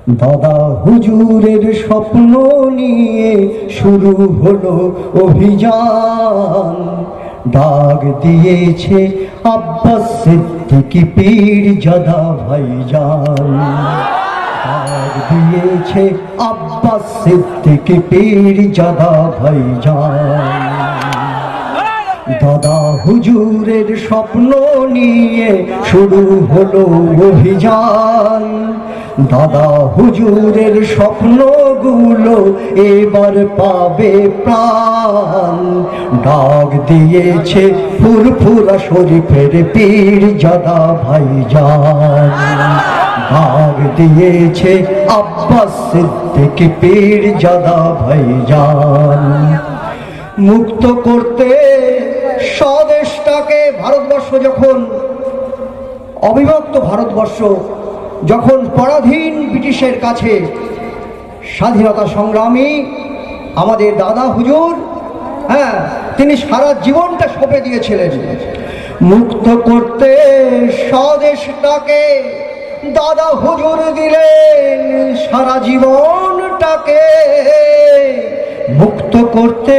দাদা হুজুরের স্বপ্ন নিয়ে শুরু হলো অভিযান। ডাক দিয়েছে আব্বাস সিদ্দিকী পীরজাদা ভাইজান। ডাক দিয়েছে আব্বাস সিদ্দিকী পীরজাদা ভাইজান। দাদা হুজুরের স্বপ্ন নিয়ে শুরু হলো অভিযান। দাদা হুজুরের স্বপ্নগুলো এবার পাবে প্রাণ। ডাক দিয়েছে ফুরফুরা শরীফের পীরজাদা ভাইজান। ডাক দিয়েছে আব্বাস সিদ্দিকী পীরজাদা ভাইজান। মুক্ত করতে স্বদেশটাকে, ভারতবর্ষ যখন অবিভক্ত ভারতবর্ষ যখন পরাধীন ব্রিটিশের কাছে, স্বাধীনতা সংগ্রামী আমাদের দাদা হুজুর, তিনি সারা জীবনটা সঁপে দিয়েছিলেন। মুক্ত করতে স্বদেশটাকে দাদা হুজুর দিলেন সারা জীবনটাকে। মুক্ত করতে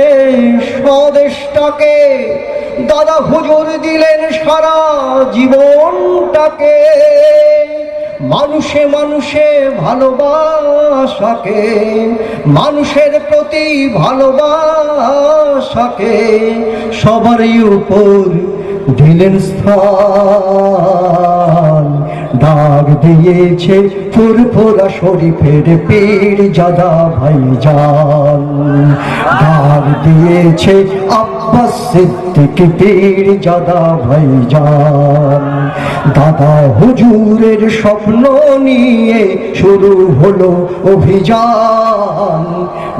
স্বদেশটাকে দাদা হুজুর দিলেন সারা জীবনটাকে। মানুষে মানুষে ভালোবাসাকে, মানুষের প্রতি ভালোবাসাকে সবারই উপর দিলেন স্থান। ডাক দিয়েছে ফুরফুরা শরীফের পীরজাদা ভাইজান। ডাক দিয়েছে আব্বাস সিদ্দিকী পীরজাদা ভাইজান। দাদা হুজুরের স্বপ্ন নিয়ে শুরু হলো অভিযান।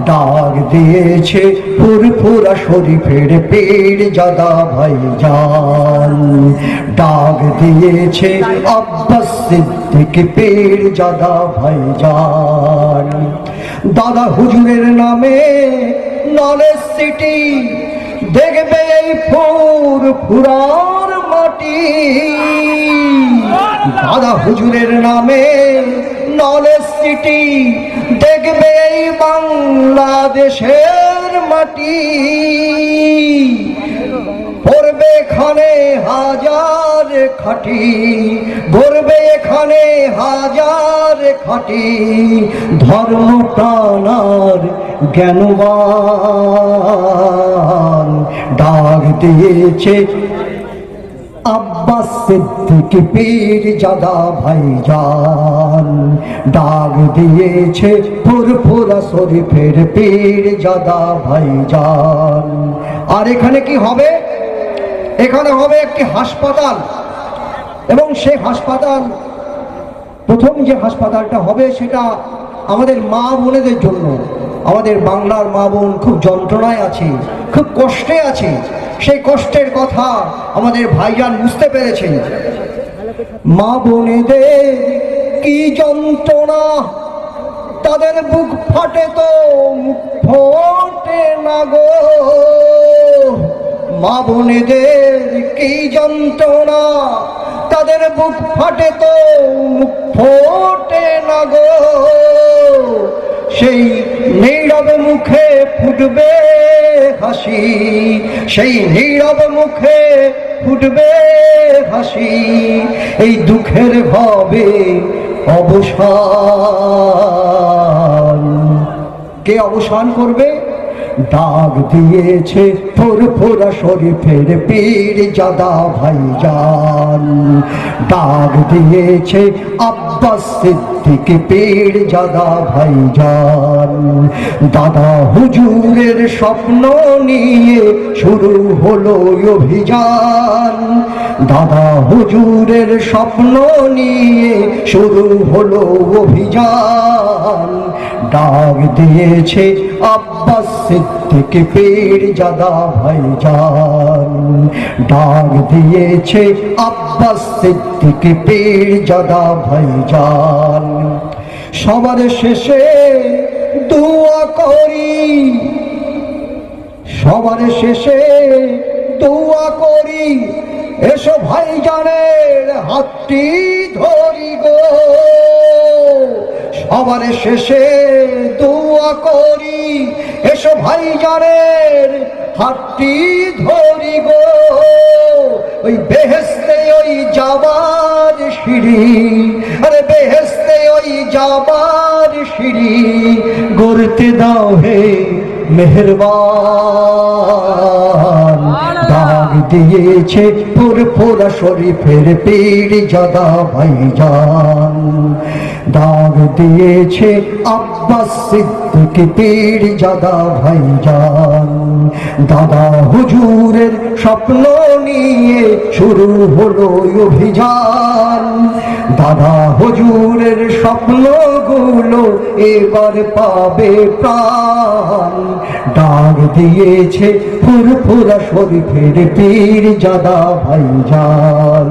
ডাক দিয়েছে ফুরফুরা শরীফের পীরজাদা ভাইজান। ডাক দিয়েছে আব্বাস সিদ্দিকী পীরজাদা ভাইজান। দাদা হুজুরের নামে নলেজ সিটি দেখবে এই ফুরফুরার মাটি। দাদা হুজুরের নামে নলেজ সিটি দেখবে এই বাংলাদেশের মাটি। পড়বে এখানে হাজার খাঁটি, গড়বে এখানে হাজার খাঁটি ধর্ম প্রাণার জ্ঞানবান। ডাক দিয়েছে আব্বাস সিদ্দিকী পীরজাদা ভাইজান। ডাক দিয়েছে ফুরফুরা শরীফের পীরজাদা ভাইজান। আর এখানে কি হবে? এখানে হবে একটি হাসপাতাল, এবং সেই হাসপাতাল, প্রথম যে হাসপাতালটা হবে সেটা আমাদের মা বোনেদের জন্য। আমাদের বাংলার মা বোন খুব যন্ত্রণায় আছে, খুব কষ্টে আছে। সেই কষ্টের কথা আমাদের ভাইজান বুঝতে পেরেছেন। মা বোনেদের কি যন্ত্রণা, তাদের বুক ফাটে তো মুখ ফোটে না গো। মা বোনেদের কি যন্ত্রণা, তাদের বুক ফাটে তো মুখ ফোটে না গো। সেই নীরব মুখে ফুটবে হাসি, সেই নীরব মুখে ফুটবে হাসি। এই দুঃখের হবে অবসান। কে অবসান করবে? ডাক দিয়েছে ফুরফুরা শরীফের পীরজাদা ভাইজান। ডাক দিয়েছে আব্বাস সিদ্দিকী পীরজাদা ভাইজান। দাদা হুজুরের স্বপ্ন নিয়ে শুরু হলো অভিযান। দাদা হুজুরের স্বপ্ন নিয়ে শুরু হলো অভিযান। ডাক দিয়েছে আব্বাস সিদ্দিকী পীরজাদা ভাইজান। ডাক দিয়েছে আব্বাস সিদ্দিকী পীরজাদা ভাইজান। সবার শেষে দোয়া করি, সবার শেষে দোয়া করি, এসো ভাইজানের হাতটি ধরি গো। সবার শেষে দোয়া করি, এসো ভাইজানের হাতটি ধরি গো, ওই বেহেশতে ওই যাবার সিঁড়ি, আরে বেহেশতে ওই যাবার সিঁড়ি গড়তে দাও হে মেহেরবান। দাগ দিয়েছে ফুরফুরা শরীফের পীরজাদা ভাইজান, দাগ দিয়েছে আব্বাস সিদ্দিক পীরজাদা ভাইজান। দাদা হুজুরের স্বপ্ন নিয়ে শুরু হলো অভিযান, দাদা হুজুরের স্বপ্নগুলো এবার পাবে প্রাণ। ডাক দিয়েছে ফুরফুরা শরীফের পীরজাদা ভাইজান।